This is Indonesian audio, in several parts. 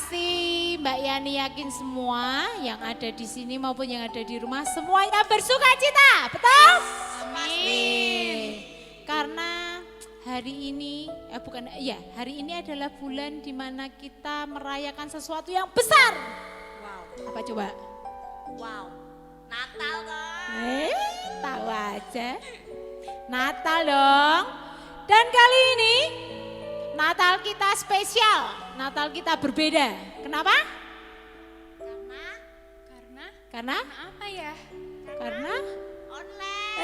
Pasti Mbak Yani yakin semua yang ada di sini maupun yang ada di rumah semuanya bersuka cita, betul? Amin. Karena hari ini, hari ini adalah bulan di mana kita merayakan sesuatu yang besar. Wow. Apa coba? Wow. Natal kan? Tahu aja. Natal dong. Dan kali ini Natal kita spesial. Natal kita berbeda. Kenapa? Karena apa ya? Karena Online.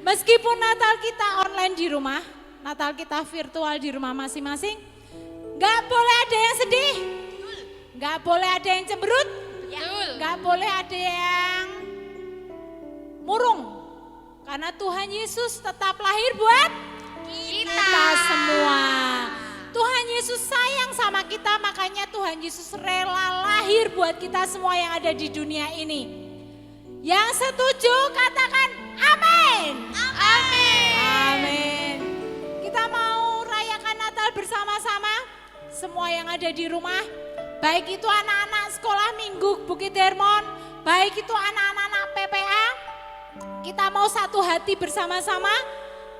meskipun Natal kita online di rumah, Natal kita virtual di rumah masing-masing, gak boleh ada yang sedih, gak boleh ada yang cemberut, gak boleh ada yang murung. Karena Tuhan Yesus tetap lahir buat kita semua. Tuhan Yesus sayang sama kita, makanya Tuhan Yesus rela lahir buat kita semua yang ada di dunia ini. Yang setuju katakan amin. Amin. Amin. Kita mau rayakan Natal bersama-sama. Semua yang ada di rumah, baik itu anak-anak sekolah minggu Bukit Hermon, baik itu anak-anak PPA. Kita mau satu hati bersama-sama.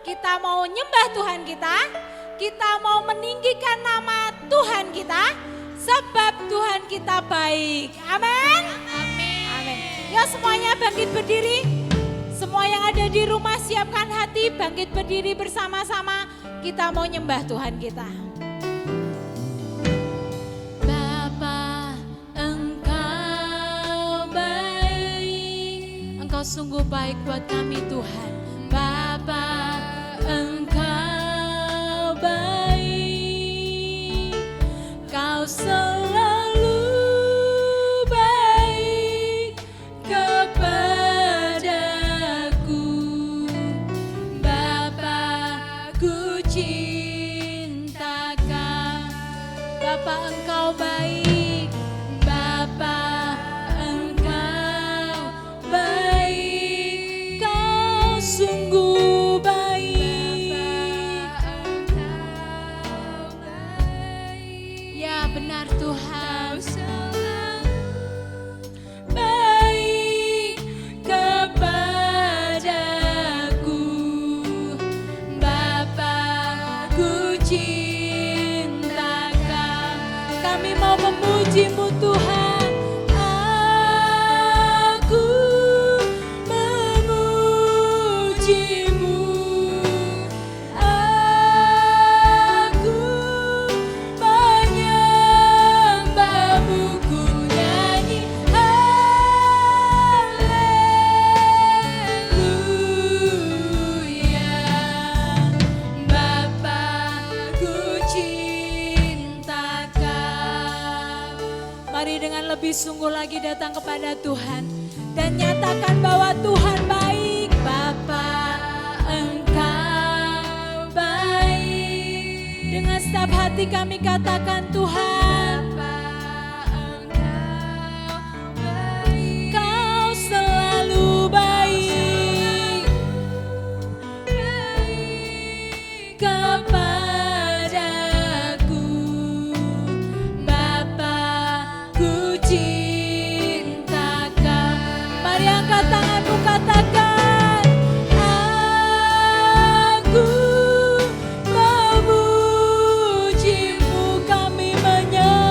Kita mau nyembah Tuhan kita. Kita mau meninggikan nama Tuhan kita. Sebab Tuhan kita baik. Amin. Amin. Yuk semuanya bangkit berdiri. Semua yang ada di rumah siapkan hati, bangkit berdiri bersama-sama. Kita mau nyembah Tuhan kita. Bapa, Engkau baik. Engkau sungguh baik buat kami Tuhan. Bapa, Engkau baik. Kau selalu baik kepadaku. Bapa, ku cintakan. Bapa, Engkau baik. Bapa, Engkau baik. Kau sungguh baik. Ya benar Tuhan. Baik kepadaku. Bapa, ku cintakan. Kami mau memuji-Mu Tuhan. Aku memuji-Mu. Aku menyembah-Mu, ku nyanyi haleluya. Bapa, ku cintakan. Mari dengan lebih sungguh lagi datang kepada Tuhan dan nyatakan bahwa Tuhan baik. Bapa, Engkau baik. Dengan setiap hati kami katakan Tuhan, Kau selalu baik kepadaku. Bapa, ku cintakan. Mari angkat tanganmu katakan, aku memuji-Mu, kami menyembah.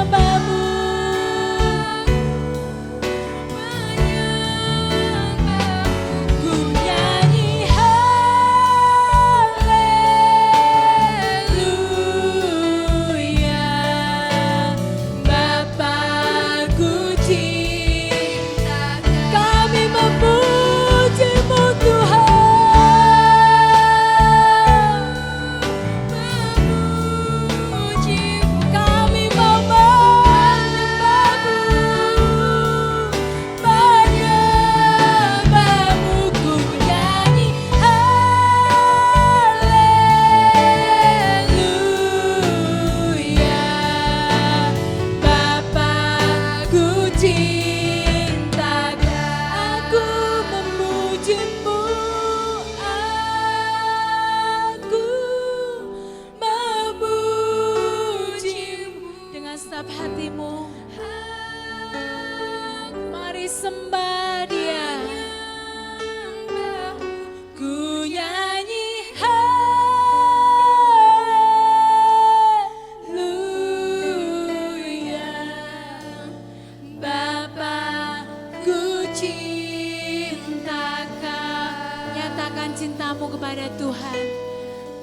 kepada Tuhan.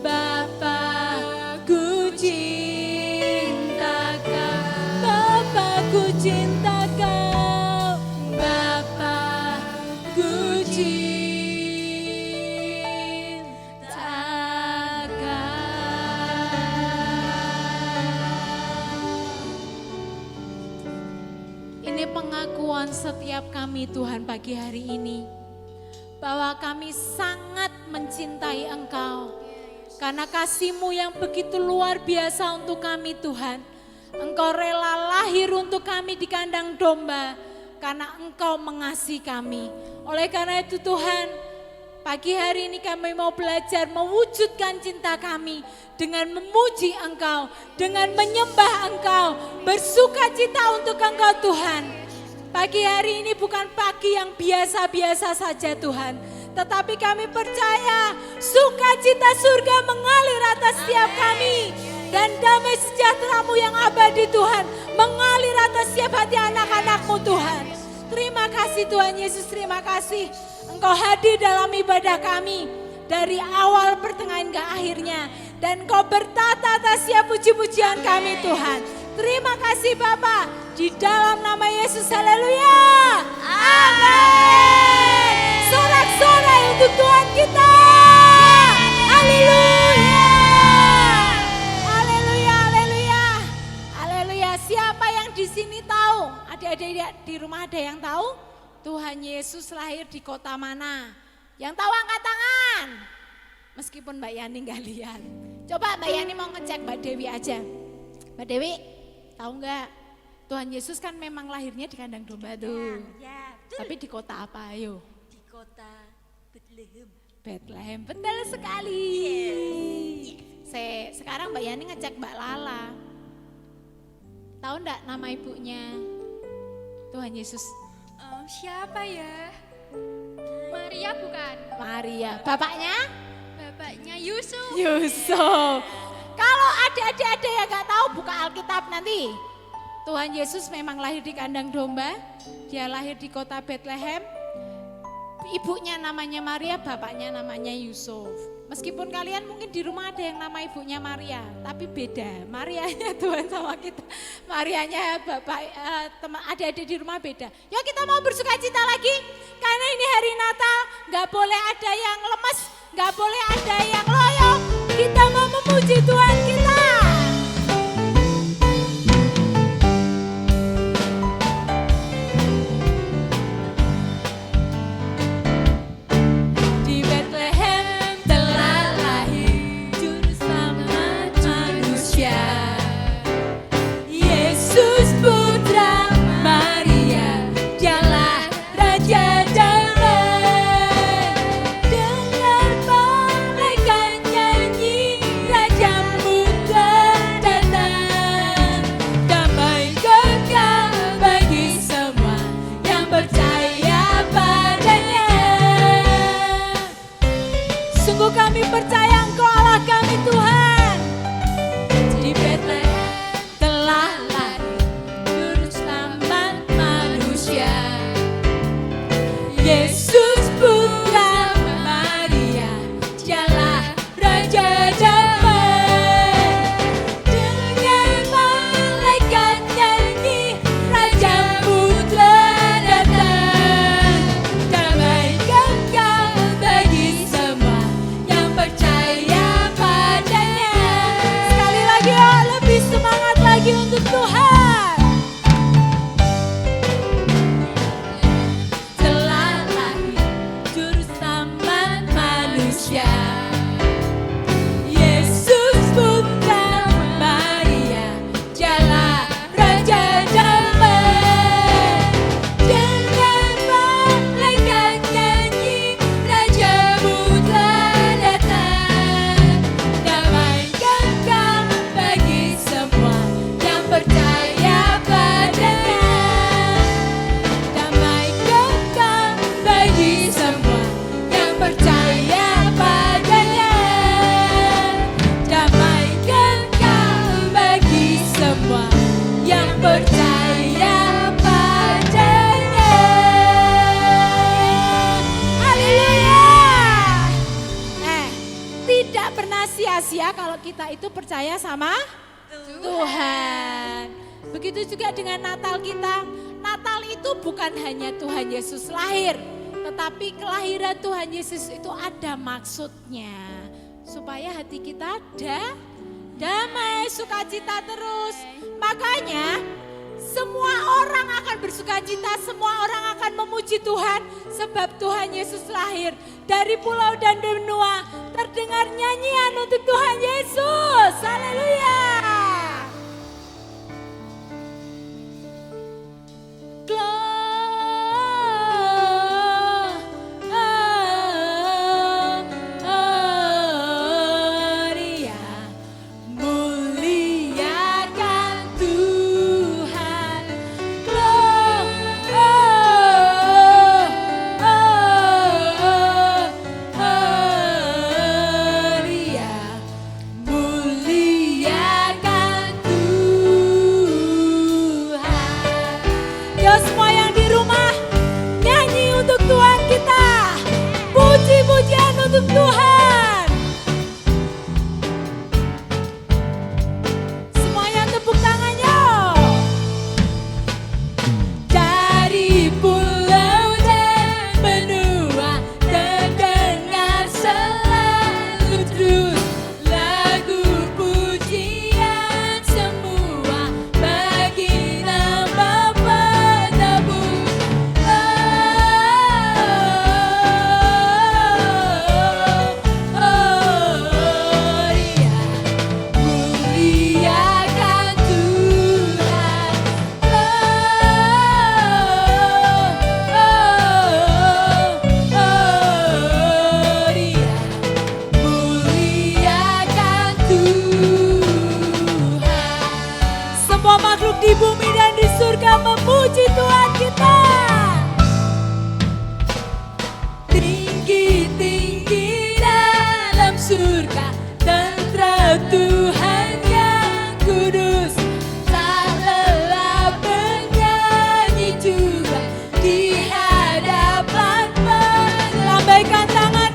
Bapakku cinta Kau, Bapakku cinta Kau, Bapakku cinta Kau. Ini pengakuan setiap kami Tuhan pagi hari ini, bahwa kami sangat mencintai Engkau. Karena kasih-Mu yang begitu luar biasa untuk kami Tuhan. Engkau rela lahir untuk kami di kandang domba, karena Engkau mengasihi kami. Oleh karena itu Tuhan, pagi hari ini kami mau belajar mewujudkan cinta kami dengan memuji Engkau, dengan menyembah Engkau, bersuka cita untuk Engkau Tuhan. Pagi hari ini bukan pagi yang biasa-biasa saja Tuhan, tetapi kami percaya sukacita surga mengalir atas setiap kami. Dan damai sejahtera-Mu yang abadi Tuhan mengalir atas setiap hati anak-anak-Mu Tuhan. Terima kasih Tuhan Yesus, terima kasih. Engkau hadir dalam ibadah kami dari awal pertengahan ke akhirnya. Dan Engkau bertata atas setiap puji-pujian kami Tuhan. Terima kasih Bapa, di dalam nama Yesus, haleluya. Amin. Sorak-sorai untuk Tuhan kita. Haleluya. Haleluya, haleluya. Haleluya. Siapa yang di sini tahu? Adik-adik di rumah ada yang tahu? Tuhan Yesus lahir di kota mana? Yang tahu angkat tangan. Meskipun Mbak Yani nggak lihat. Coba Mbak Yani mau ngecek Mbak Dewi aja. Mbak Dewi, tahu nggak? Tuhan Yesus kan memang lahirnya di kandang domba tuh. Ya, betul. Tapi di kota apa ayo? Di kota Bethlehem. Bethlehem, betul sekali. Sekarang Mbak Yani ngecek Mbak Lala. Tahu enggak nama ibunya Tuhan Yesus? Siapa ya? Maria bukan? Maria. Bapaknya? Bapaknya Yusuf. Yusuf. Kalau adik-adik ada yang gak tahu, buka Alkitab nanti. Tuhan Yesus memang lahir di kandang domba. Dia lahir di kota Bethlehem. Ibunya namanya Maria, bapaknya namanya Yusuf. Meskipun kalian mungkin di rumah ada yang nama ibunya Maria, tapi beda. Marianya Tuhan sama kita. Marianya bapak teman adik-adik di rumah beda. Yuk kita mau bersuka cita lagi. Karena ini hari Natal, gak boleh ada yang lemes, gak boleh ada yang loyo. Kita mau memuji Tuhan kita. Dengar malaikat nyanyi, Rajamu ya kalau kita itu percaya sama Tuhan. Begitu juga dengan Natal kita. Natal itu bukan hanya Tuhan Yesus lahir, tetapi kelahiran Tuhan Yesus itu ada maksudnya. Supaya hati kita ada damai, sukacita terus. Makanya semua orang akan bersukacita, semua orang akan memuji Tuhan. Sebab Tuhan Yesus lahir. Dari pulau dan benua terdengar nyanyian untuk Tuhan Yesus. Haleluya. Untuk Tuhan. Semuanya tepuk tangannya. Dari pulau dan benua terdengar selalu terus lagu pujian semua bagi nama penebus. Semua makhluk di bumi dan di surga memuji Tuhan kita. Tinggi-tinggi dalam surga, tentara Tuhan yang kudus. Tak lelah bernyanyi juga di hadapan lambaikan tanganmu.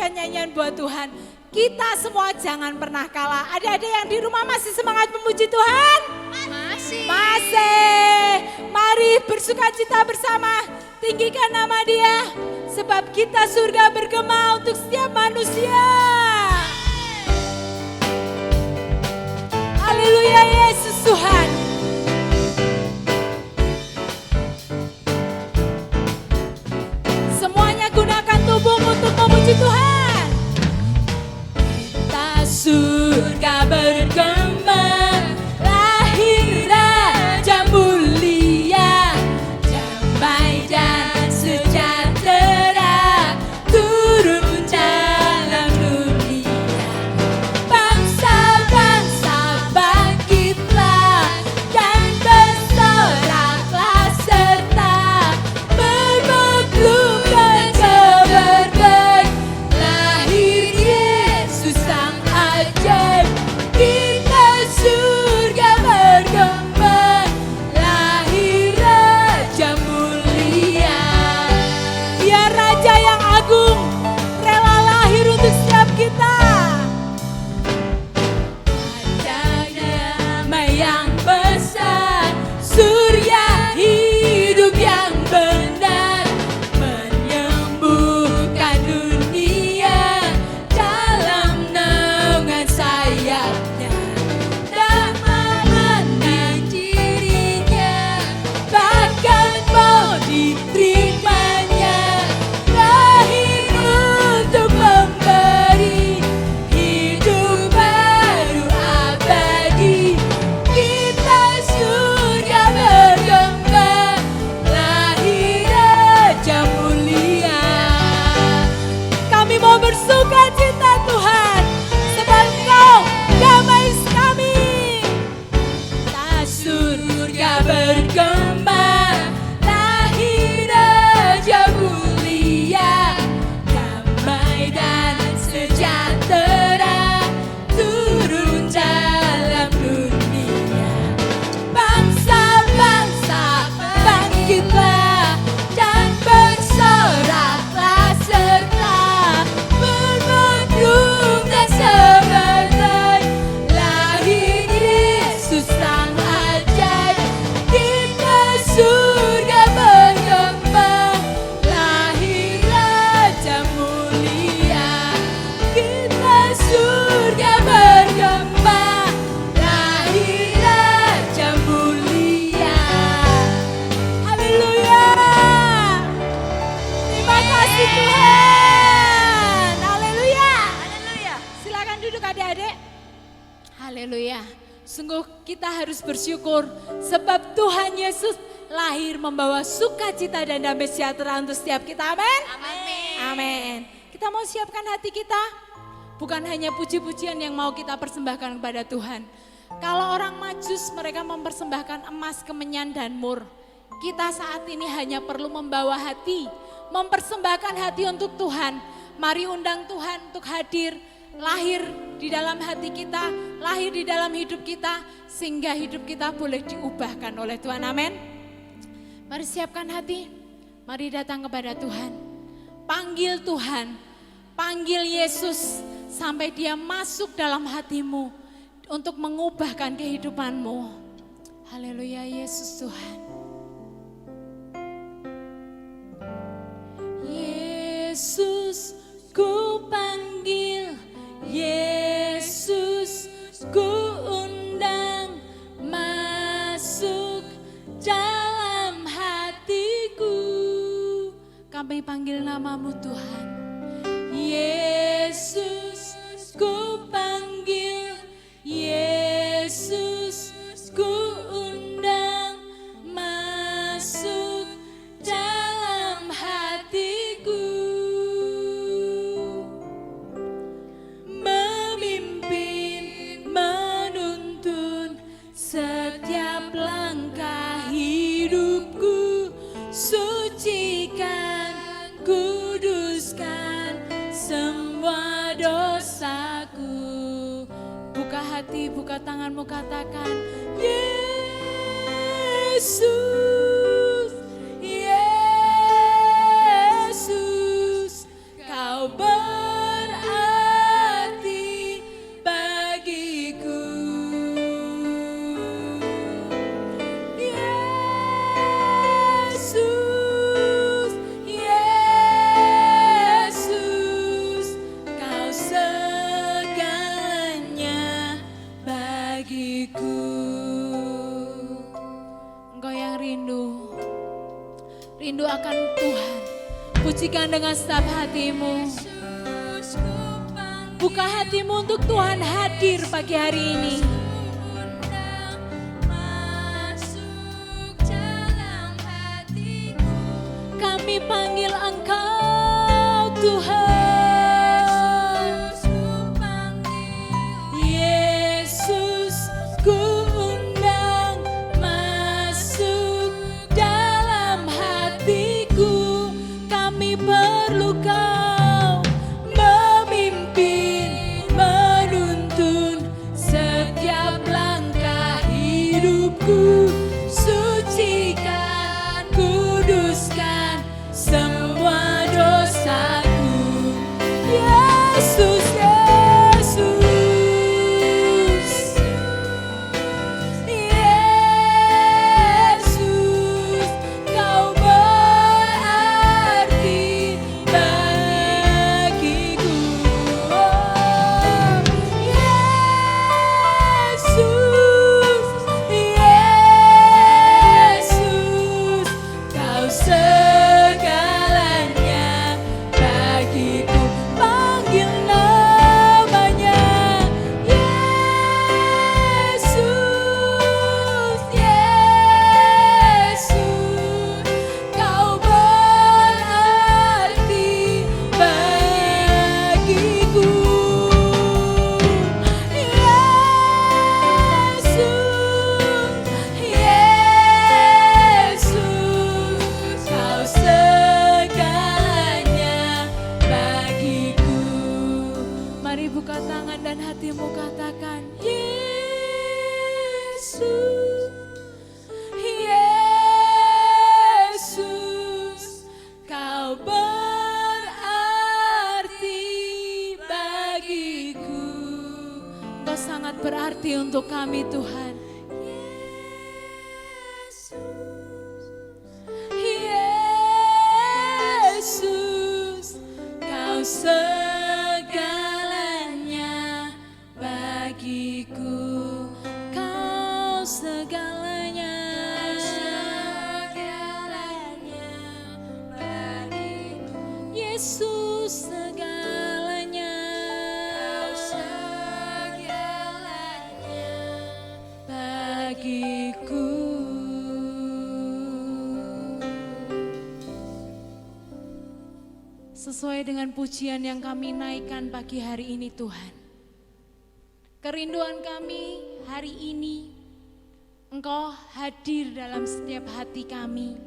Nyanyian buat Tuhan, kita semua jangan pernah kalah. Ada yang di rumah masih semangat memuji Tuhan? Masih. Mari bersukacita bersama, tinggikan nama Dia, sebab kita surga bergema untuk setiap manusia. Haleluya, Yesus Tuhan. Semuanya gunakan tubuhmu untuk memuji Tuhan. Surga bergema, lahir Raja mulia, damai dan sejahtera turun dalam dunia. Bangsa-bangsa bangkitlah, bergema, lahir Raja mulia, damai dan sejahtera turun dalam dunia. Bangsa-bangsa bangkitlah dan bersoraklah serta bermedung dan semerbak, lahir Yesus sang ajaib, kita surga bergema, lahir Raja mulia, kita surga bergema, lahir Raja mulia. Haleluya. Terima kasih Tuhan. Haleluya. Haleluya. Silakan duduk adik-adik. Haleluya. Sungguh kita harus bersyukur sebab Tuhan Yesus lahir membawa sukacita dan damai sejahtera untuk setiap kita. Amin. Amin. Amin. Kita mau siapkan hati kita. Bukan hanya puji-pujian yang mau kita persembahkan kepada Tuhan. Kalau orang Majus mereka mempersembahkan emas, kemenyan dan mur. Kita saat ini hanya perlu membawa hati, mempersembahkan hati untuk Tuhan. Mari undang Tuhan untuk hadir, lahir di dalam hati kita, lahir di dalam hidup kita, sehingga hidup kita boleh diubahkan oleh Tuhan. Amin. Mari siapkan hati, mari datang kepada Tuhan. Panggil Tuhan, panggil Yesus sampai dia masuk dalam hatimu untuk mengubahkan kehidupanmu. Haleluya, Yesus Tuhan. Yesus ku panggil, Yesus ku undang, masuk dalam hatiku. Kami panggil namamu Tuhan. Yesus ku panggil, Yesus ku undang, masuk dalam hatiku. Memimpin, menuntun setiap langkah hidupku, sucikan, kuduskan semua dosaku. Buka hati, buka tanganmu, katakan Yesus, Yesus, kau berarti bagiku. Yesus, Yesus, kau segalanya bagiku. Engkau yang rindu akan Tuhan, pujikan dengan setiap hatimu. Buka hatimu untuk Tuhan hadir pagi hari ini. Kami panggil Engkau Tuhan. Yesus ku undang, masuk dalam hatiku. Kami perlu Kau memimpin, menuntun setiap langkah hidupku. Sucikan, kuduskan semua dosaku. Yesus, Yesus, Yesus, kau berarti bagiku. Oh, Yesus, Yesus, untuk kami Tuhan. Yesus, Kau segalanya bagiku, Kau segalanya bagiku. Yesus segalanya, Kau segalanya bagiku. Sesuai dengan pujian yang kami naikkan pagi hari ini Tuhan. Kerinduan kami hari ini, Engkau hadir dalam setiap hati kami.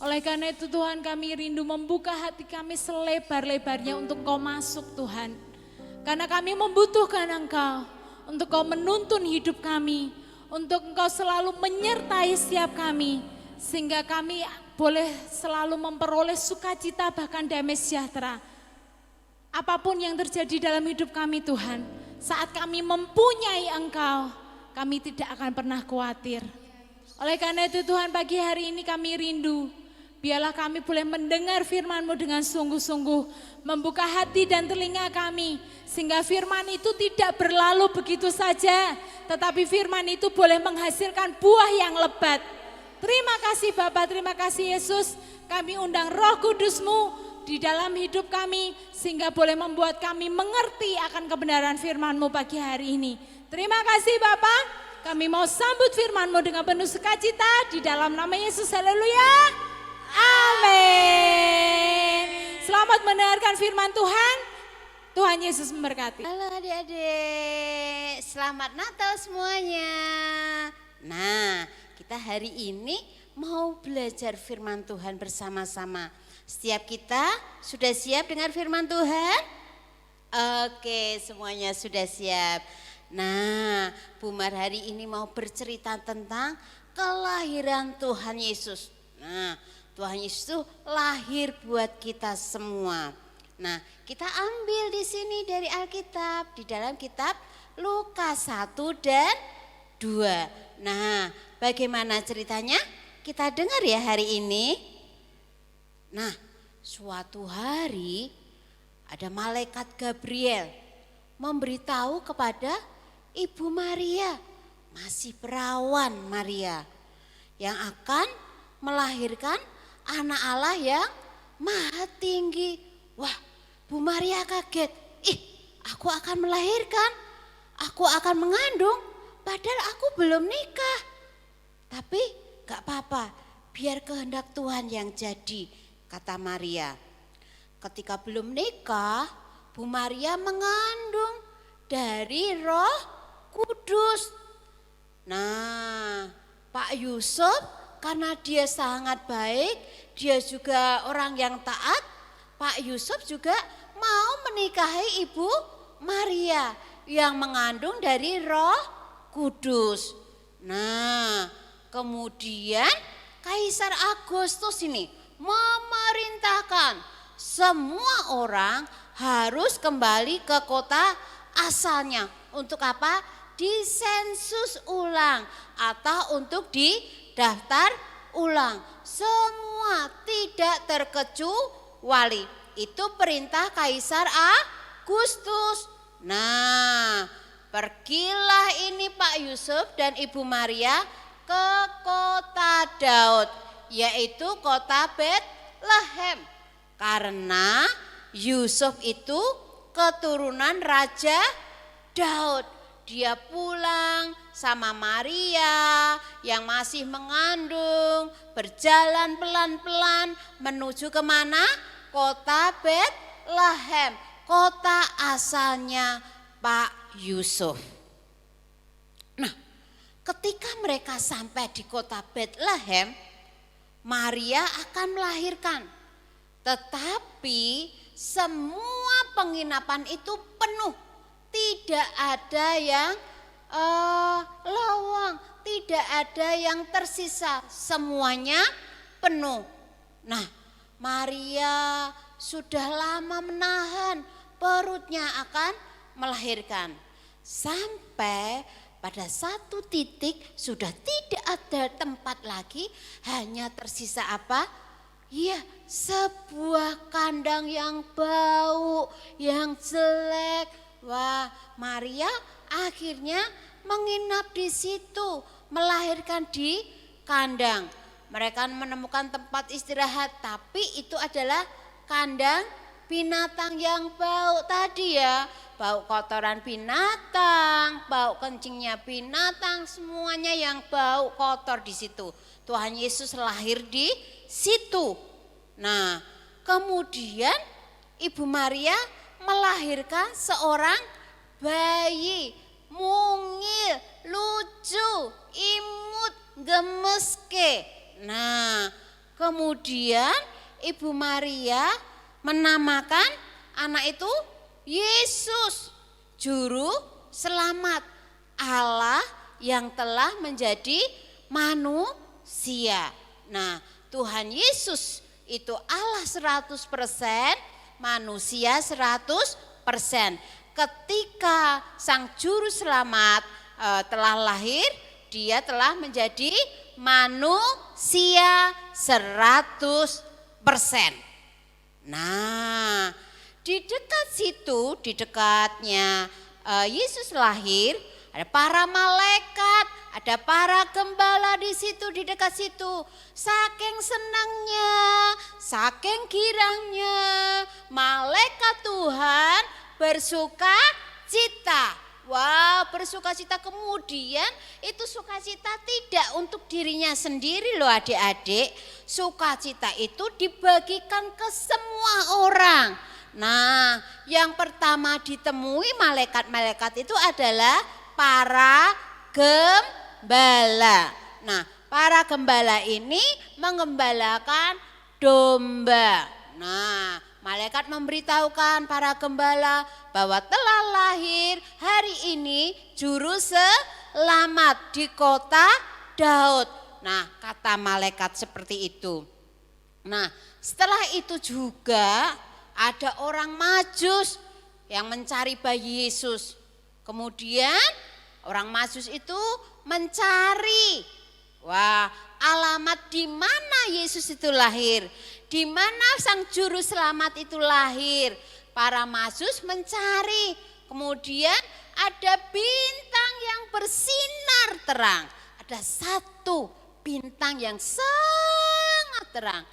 Oleh karena itu Tuhan, kami rindu membuka hati kami selebar-lebarnya untuk Engkau masuk Tuhan. Karena kami membutuhkan Engkau, untuk Engkau menuntun hidup kami, untuk Engkau selalu menyertai setiap kami, sehingga kami boleh selalu memperoleh sukacita bahkan damai sejahtera. Apapun yang terjadi dalam hidup kami Tuhan, saat kami mempunyai Engkau, kami tidak akan pernah khawatir. Oleh karena itu Tuhan, pagi hari ini kami rindu, biarlah kami boleh mendengar firman-Mu dengan sungguh-sungguh, membuka hati dan telinga kami, sehingga firman itu tidak berlalu begitu saja, tetapi firman itu boleh menghasilkan buah yang lebat. Terima kasih Bapa, terima kasih Yesus, kami undang Roh Kudus-Mu di dalam hidup kami, sehingga boleh membuat kami mengerti akan kebenaran firman-Mu pagi hari ini. Terima kasih Bapa, kami mau sambut firman-Mu dengan penuh sukacita di dalam nama Yesus, haleluya, amin. Selamat mendengarkan firman Tuhan, Tuhan Yesus memberkati. Halo adik-adik, selamat Natal semuanya. Nah, kita hari ini mau belajar firman Tuhan bersama-sama. Setiap kita sudah siap dengar firman Tuhan? Oke, semuanya sudah siap. Nah, Bu Mar hari ini mau bercerita tentang kelahiran Tuhan Yesus. Nah, Tuhan Yesus itu lahir buat kita semua. Nah, kita ambil di sini dari Alkitab, di dalam kitab Lukas 1 dan 2. Nah, bagaimana ceritanya? Kita dengar ya hari ini. Nah, suatu hari ada malaikat Gabriel memberitahu kepada Ibu Maria, masih perawan Maria, yang akan melahirkan anak Allah yang maha tinggi. Wah, Bu Maria kaget. Aku akan melahirkan, aku akan mengandung, padahal aku belum nikah. Tapi gak apa-apa, biar kehendak Tuhan yang jadi, kata Maria. Ketika belum nikah, Bu Maria mengandung dari Roh Kudus. Nah, Pak Yusuf karena dia sangat baik, dia juga orang yang taat, Pak Yusuf juga mau menikahi Ibu Maria yang mengandung dari Roh Kudus. Nah, kemudian Kaisar Agustus ini memerintahkan semua orang harus kembali ke kota asalnya. Untuk apa? Disensus ulang atau untuk didaftar ulang. Semua tidak terkecuali. Itu perintah Kaisar Agustus. Nah, pergilah ini Pak Yusuf dan Ibu Maria ke kota Daud, yaitu kota Betlehem. Karena Yusuf itu keturunan Raja Daud. Dia pulang sama Maria yang masih mengandung, berjalan pelan-pelan menuju kemana? Kota Betlehem, kota asalnya Pak Yusuf. Nah, ketika mereka sampai di kota Betlehem, Maria akan melahirkan. Tetapi semua penginapan itu penuh. Tidak ada yang lowong, tidak ada yang tersisa. Semuanya penuh. Nah, Maria sudah lama menahan perutnya akan melahirkan. Sampai pada satu titik sudah tidak ada tempat lagi, hanya tersisa apa? Iya, sebuah kandang yang bau, yang jelek. Wah, Maria akhirnya menginap di situ, melahirkan di kandang. Mereka menemukan tempat istirahat, tapi itu adalah kandang binatang yang bau tadi ya. Bau kotoran binatang, bau kencingnya binatang, semuanya yang bau kotor di situ. Tuhan Yesus lahir di situ. Nah, kemudian Ibu Maria melahirkan seorang bayi, mungil, lucu, imut, gemeske. Nah, kemudian Ibu Maria menamakan anak itu Yesus, juru selamat, Allah yang telah menjadi manusia. Nah, Tuhan Yesus itu Allah 100%, manusia 100%. Ketika sang juru selamat telah lahir, dia telah menjadi manusia 100%. Nah, di dekat situ, di dekatnya Yesus lahir, ada para malaikat, ada para gembala di situ, di dekat situ. Saking senangnya, saking girangnya, malaikat Tuhan bersuka cita. Wah, bersuka cita, kemudian itu sukacita tidak untuk dirinya sendiri loh adik-adik. Sukacita itu dibagikan ke semua orang. Nah, yang pertama ditemui malaikat-malaikat itu adalah para gembala. Nah, para gembala ini mengembalakan domba. Nah, malaikat memberitahukan para gembala bahwa telah lahir hari ini juru selamat di kota Daud. Nah, kata malaikat seperti itu. Nah, setelah itu juga ada orang Majus yang mencari bayi Yesus. Kemudian orang Majus itu mencari, wah, alamat di mana Yesus itu lahir, di mana sang juru selamat itu lahir. Para Majus mencari, kemudian ada bintang yang bersinar terang. Ada satu bintang yang sangat terang,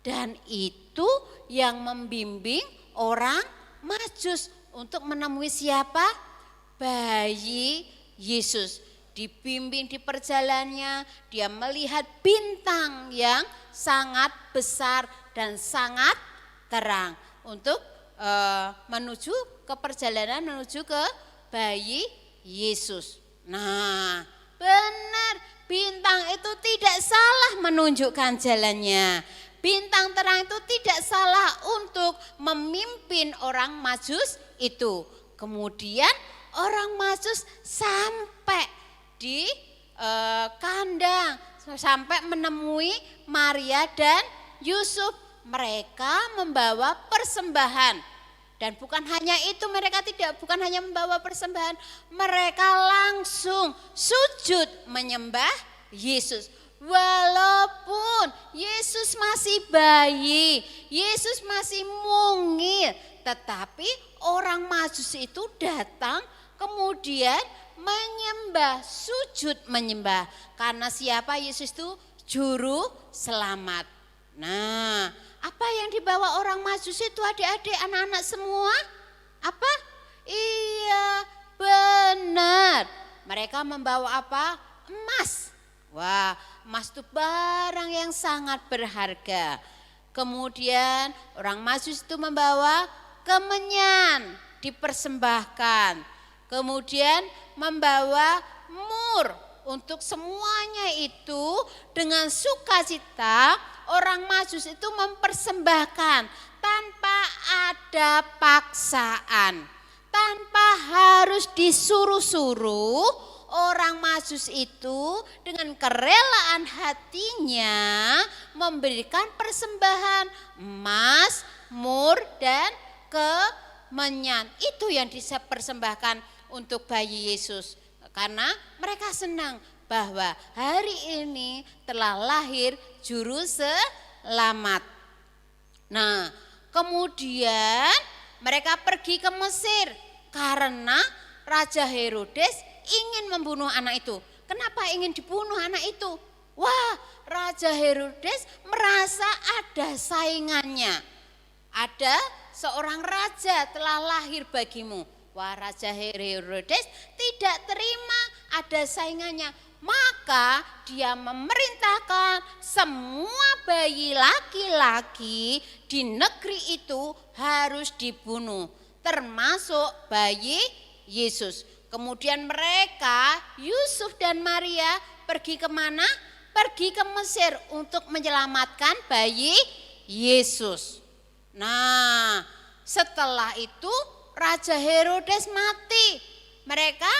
dan itu yang membimbing orang Majus untuk menemui siapa? Bayi Yesus. Dibimbing di perjalanannya, dia melihat bintang yang sangat besar dan sangat terang untuk menuju ke perjalanan, menuju ke bayi Yesus. Nah, benar, bintang itu tidak salah menunjukkan jalannya. Bintang terang itu tidak salah untuk memimpin orang Majus itu. Kemudian orang Majus sampai di kandang, sampai menemui Maria dan Yusuf. Mereka membawa persembahan, dan bukan hanya itu, bukan hanya membawa persembahan, mereka langsung sujud menyembah Yesus. Walaupun Yesus masih bayi, Yesus masih mungil, tetapi orang Majus itu datang kemudian menyembah, sujud menyembah. Karena siapa? Yesus itu juru selamat. Nah, apa yang dibawa orang Majus itu adik-adik, anak-anak semua? Apa? Iya, benar. Mereka membawa apa? Emas. Wah, emas itu barang yang sangat berharga. Kemudian orang Majus itu membawa kemenyan, dipersembahkan. Kemudian membawa mur. Untuk semuanya itu dengan sukacita orang Majus itu mempersembahkan tanpa ada paksaan, tanpa harus disuruh-suruh. Orang Majus itu dengan kerelaan hatinya memberikan persembahan emas, mur, dan kemenyan. Itu yang dipersembahkan untuk bayi Yesus. Karena mereka senang bahwa hari ini telah lahir juru selamat. Nah, kemudian mereka pergi ke Mesir karena Raja Herodes ingin membunuh anak itu. Kenapa ingin dibunuh anak itu? Wah, Raja Herodes merasa ada saingannya. Ada seorang raja telah lahir bagimu. Wah, Raja Herodes tidak terima ada saingannya. Maka dia memerintahkan semua bayi laki-laki di negeri itu harus dibunuh, termasuk bayi Yesus. Kemudian mereka, Yusuf dan Maria pergi kemana? Pergi ke Mesir untuk menyelamatkan bayi Yesus. Nah, setelah itu Raja Herodes mati. Mereka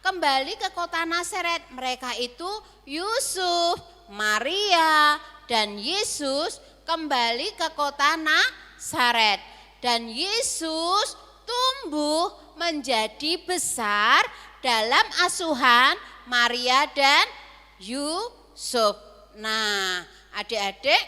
kembali ke kota Nazaret. Mereka itu Yusuf, Maria, dan Yesus kembali ke kota Nazaret. Dan Yesus tumbuh menjadi besar dalam asuhan Maria dan Yusuf. Nah, adik-adik,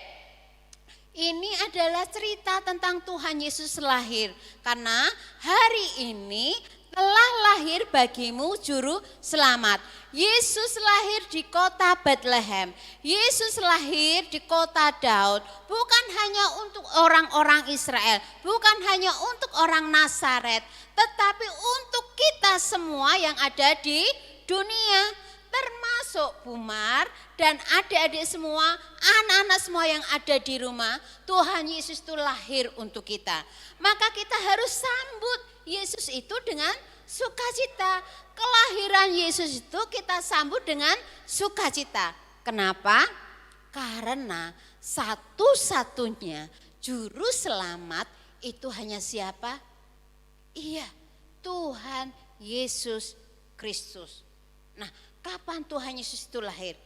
ini adalah cerita tentang Tuhan Yesus lahir. Karena hari ini telah lahir bagimu juru selamat. Yesus lahir di kota Bethlehem. Yesus lahir di kota Daud. Bukan hanya untuk orang-orang Israel, bukan hanya untuk orang Nazaret, tetapi untuk kita semua yang ada di dunia. Termasuk Bumar dan adik-adik semua, anak-anak semua yang ada di rumah. Tuhan Yesus itu lahir untuk kita. Maka kita harus sambut Yesus itu dengan sukacita. Kelahiran Yesus itu kita sambut dengan sukacita. Kenapa? Karena satu-satunya juru selamat itu hanya siapa? Iya, Tuhan Yesus Kristus. Nah, kapan Tuhan Yesus itu lahir?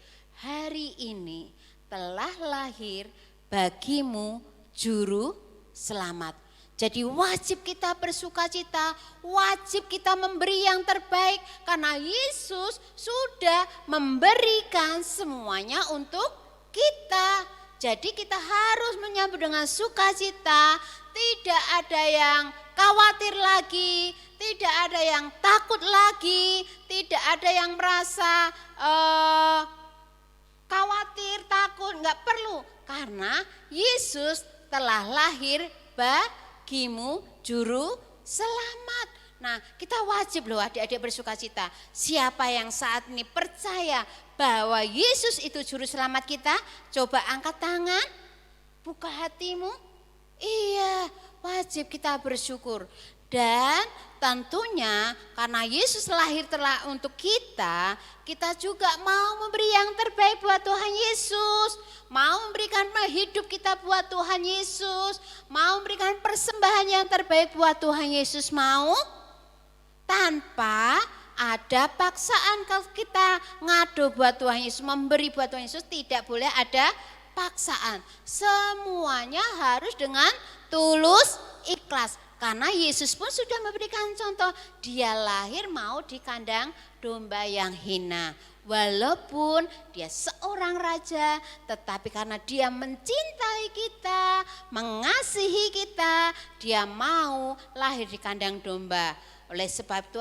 Hari ini telah lahir bagimu juru selamat. Jadi wajib kita bersukacita, wajib kita memberi yang terbaik karena Yesus sudah memberikan semuanya untuk kita. Jadi kita harus menyambut dengan sukacita, tidak ada yang khawatir lagi, tidak ada yang takut lagi, tidak ada yang merasa khawatir, takut, enggak perlu. Karena Yesus telah lahir bagimu juru selamat. Nah, kita wajib loh adik-adik bersukacita. Siapa yang saat ini percaya bahwa Yesus itu juru selamat kita, coba angkat tangan, buka hatimu. Iya, wajib kita bersyukur. Dan tentunya karena Yesus lahir telah untuk kita, kita juga mau memberi yang terbaik buat Tuhan Yesus. Mau memberikan hidup kita buat Tuhan Yesus. Mau memberikan persembahan yang terbaik buat Tuhan Yesus, mau? Tanpa ada paksaan. Kalau kita ngadu buat Tuhan Yesus, memberi buat Tuhan Yesus, tidak boleh ada paksaan. Semuanya harus dengan tulus, ikhlas. Karena Yesus pun sudah memberikan contoh, dia lahir mau di kandang domba yang hina. Walaupun dia seorang raja, tetapi karena dia mencintai kita, mengasihi kita, dia mau lahir di kandang domba. Oleh sebab itu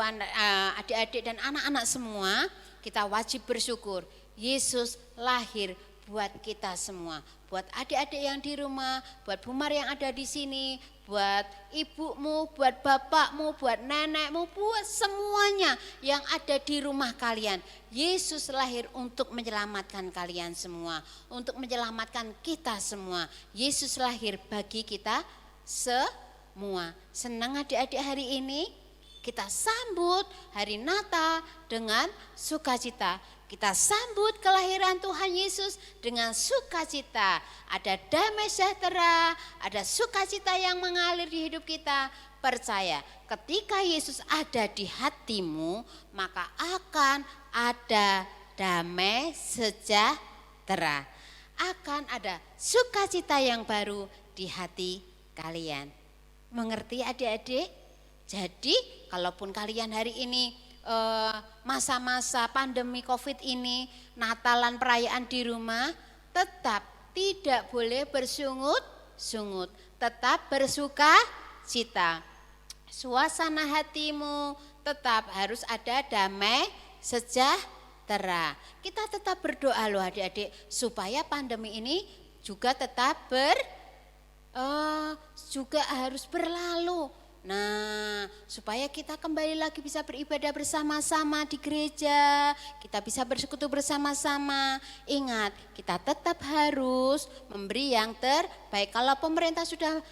adik-adik dan anak-anak semua, kita wajib bersyukur. Yesus lahir buat kita semua, buat adik-adik yang di rumah, buat Bumar yang ada di sini, buat ibumu, buat bapakmu, buat nenekmu, buat semuanya yang ada di rumah kalian. Yesus lahir untuk menyelamatkan kalian semua, untuk menyelamatkan kita semua. Yesus lahir bagi kita semua. Senang adik-adik hari ini? Kita sambut hari Natal dengan sukacita. Kita sambut kelahiran Tuhan Yesus dengan sukacita. Ada damai sejahtera, ada sukacita yang mengalir di hidup kita. Percaya, ketika Yesus ada di hatimu, maka akan ada damai sejahtera. Akan ada sukacita yang baru di hati kalian. Mengerti adik-adik? Jadi, kalaupun kalian hari ini masa-masa pandemi COVID ini, Natalan perayaan di rumah, tetap tidak boleh bersungut-sungut, tetap bersuka cita. Suasana hatimu tetap harus ada damai sejahtera. Kita tetap berdoa loh adik-adik, supaya pandemi ini juga tetap juga harus berlalu. Nah, supaya kita kembali lagi bisa beribadah bersama-sama di gereja, kita bisa bersekutu bersama-sama. Ingat, kita tetap harus memberi yang terbaik. Kalau pemerintah sudah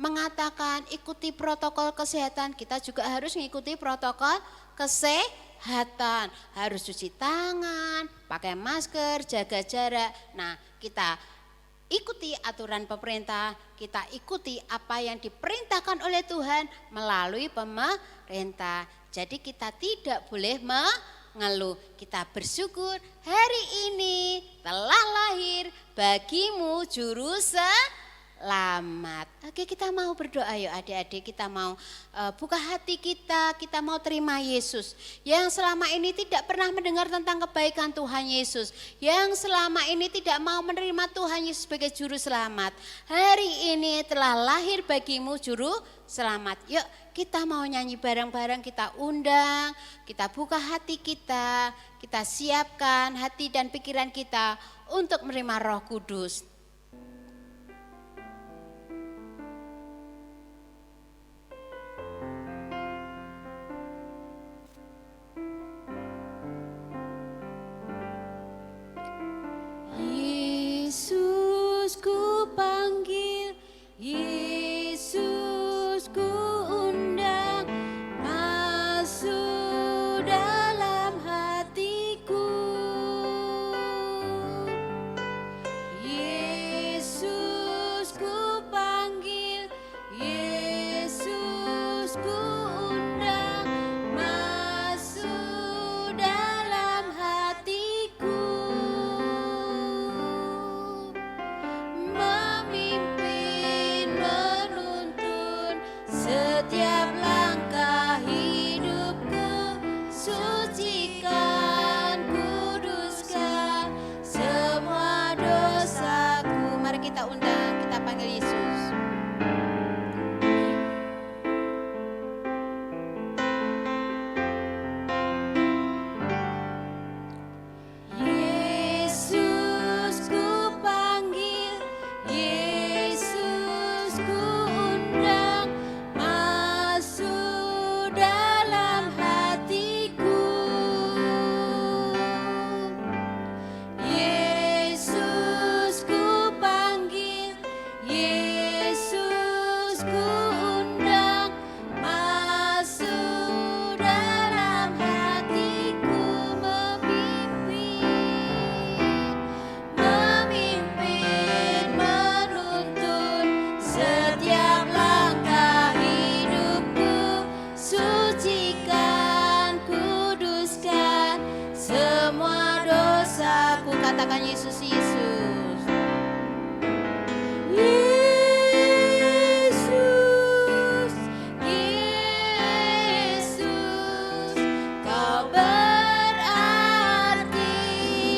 mengatakan ikuti protokol kesehatan, kita juga harus mengikuti protokol kesehatan. Harus cuci tangan, pakai masker, jaga jarak. Nah, kita ikuti aturan pemerintah, kita ikuti apa yang diperintahkan oleh Tuhan melalui pemerintah. Jadi kita tidak boleh mengeluh, kita bersyukur hari ini telah lahir bagimu juru selamat. Oke, kita mau berdoa yuk adik-adik, kita mau buka hati kita mau terima Yesus. Yang selama ini tidak pernah mendengar tentang kebaikan Tuhan Yesus. Yang selama ini tidak mau menerima Tuhan Yesus sebagai juru selamat. Hari ini telah lahir bagimu juru selamat. Yuk kita mau nyanyi bareng-bareng, kita undang, kita buka hati kita siapkan hati dan pikiran kita untuk menerima Roh Kudus. Yesus ku panggil, Yesus ku undang, masuk dalam hatiku. Yesus ku panggil, Yesus ku undang, masuk dalam hatiku. Memimpin, menuntun setiap langkah hidupku, sucikan, kuduskan semua dosaku. Mari kita undang, kita panggil Yesus. Yesus ku panggil, Yesus ku undang, masuk dalam hatiku. Yesus ku panggil, Yesus ku undang, masuk dalam hatiku. Memimpin, menuntun setiap langkah hidupku, sucikan, kuduskan semua dosaku. Katakan Yesus, Yesus. Yesus, Yesus, kau berarti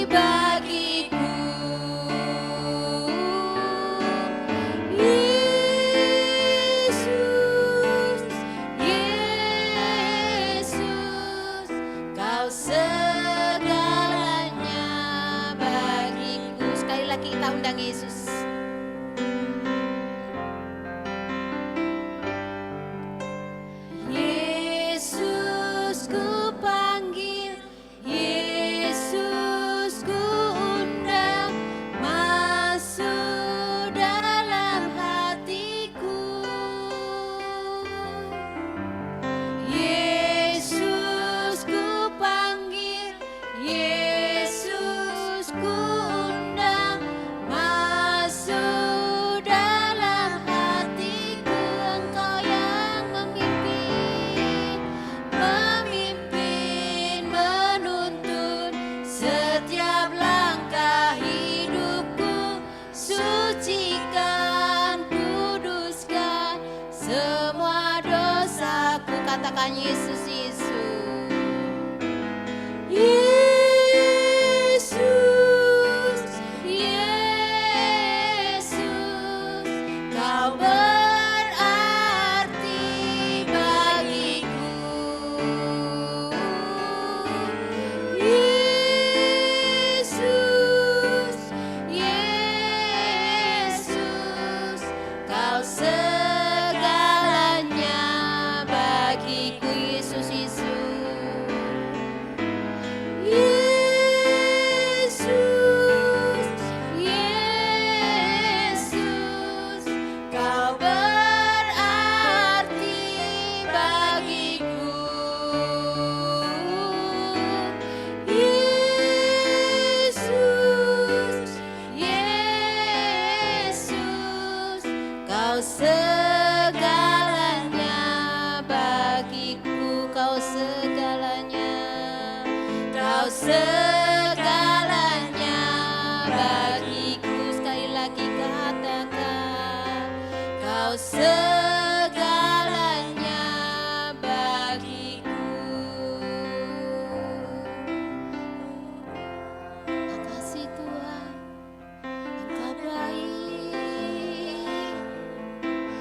bagiku. Yesus, Yesus, kau segalanya bagiku. Sekali lagi kita undang Yesus. Yesus ku panggil, Yesus ku undang, masuk dalam hatiku. Yesus ku panggil, Yesus ku undang, masuk dalam hatiku. Engkau yang memimpin, memimpin, menuntun setiap langkah hidupku, sucikan, kuduskan semua dosaku. Katakan Yesus, Yesus. Yesus, Yesus, Kau berarti bagiku. Yesus, Yesus, Kau segalanya bagiku. Yesus, Yesus. Yesus, Yesus, Kau berarti bagiku. Yesus, Yesus, Kau segalanya bagiku. Kau segalanya, Kau segalanya bagiku. Sekali lagi katakan, Kau segalanya bagiku. Makasih Tuhan, Engkau baik,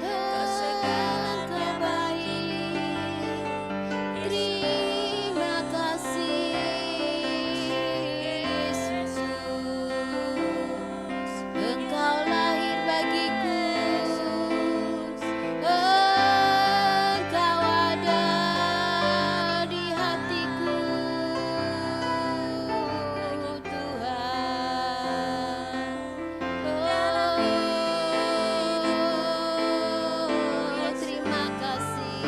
Engkau baik. Terima kasih Yesus, Engkau lahir bagiku, Engkau ada di hatiku, Tuhan. Terima kasih,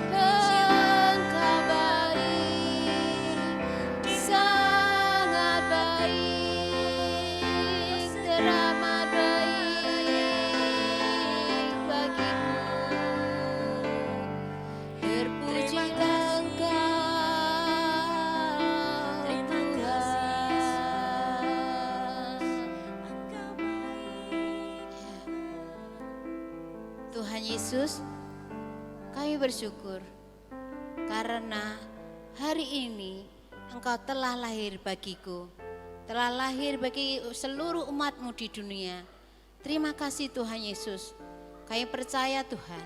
Engkau baik, sangat baik, teramat baik bagiku. Terpujilah Engkau, Tuhan. Tuhan Yesus, kami bersyukur karena hari ini Engkau telah lahir bagiku, telah lahir bagi seluruh umat-Mu di dunia. Terima kasih Tuhan Yesus. Kami percaya Tuhan,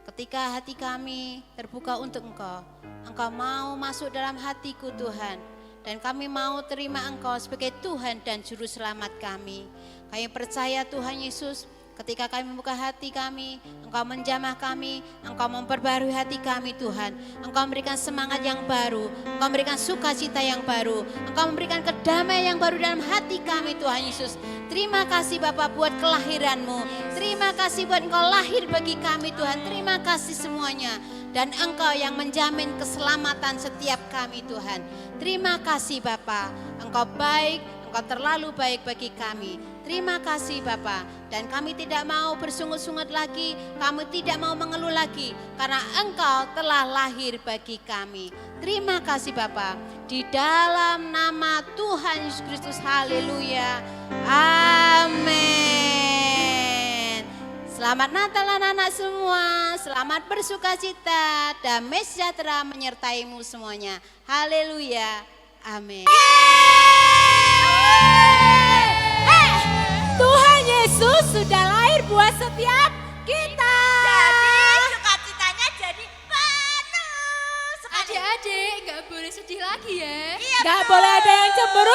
ketika hati kami terbuka untuk Engkau, Engkau mau masuk dalam hatiku Tuhan. Dan kami mau terima Engkau sebagai Tuhan dan Juru Selamat kami. Kami percaya Tuhan Yesus, ketika kami membuka hati kami, Engkau menjamah kami, Engkau memperbarui hati kami Tuhan. Engkau memberikan semangat yang baru, Engkau memberikan sukacita yang baru, Engkau memberikan kedamaian yang baru dalam hati kami Tuhan Yesus. Terima kasih Bapak buat kelahiran-Mu. Terima kasih buat Engkau lahir bagi kami Tuhan. Terima kasih semuanya. Dan Engkau yang menjamin keselamatan setiap kami Tuhan. Terima kasih Bapak, Engkau baik, Engkau terlalu baik bagi kami. Terima kasih Bapa, dan kami tidak mau bersungut-sungut lagi, kami tidak mau mengeluh lagi, karena Engkau telah lahir bagi kami. Terima kasih Bapa, di dalam nama Tuhan Yesus Kristus, haleluya, amin. Selamat Natal anak-anak semua, selamat bersukacita, damai sejahtera menyertaimu semuanya, haleluya, amin. Tuhan Yesus sudah lahir buat setiap kita. Jadi sukacitanya jadi penuh sekali. Adik-adik, nggak boleh sedih lagi ya. Iya, Gak betul. boleh ada yang cemburu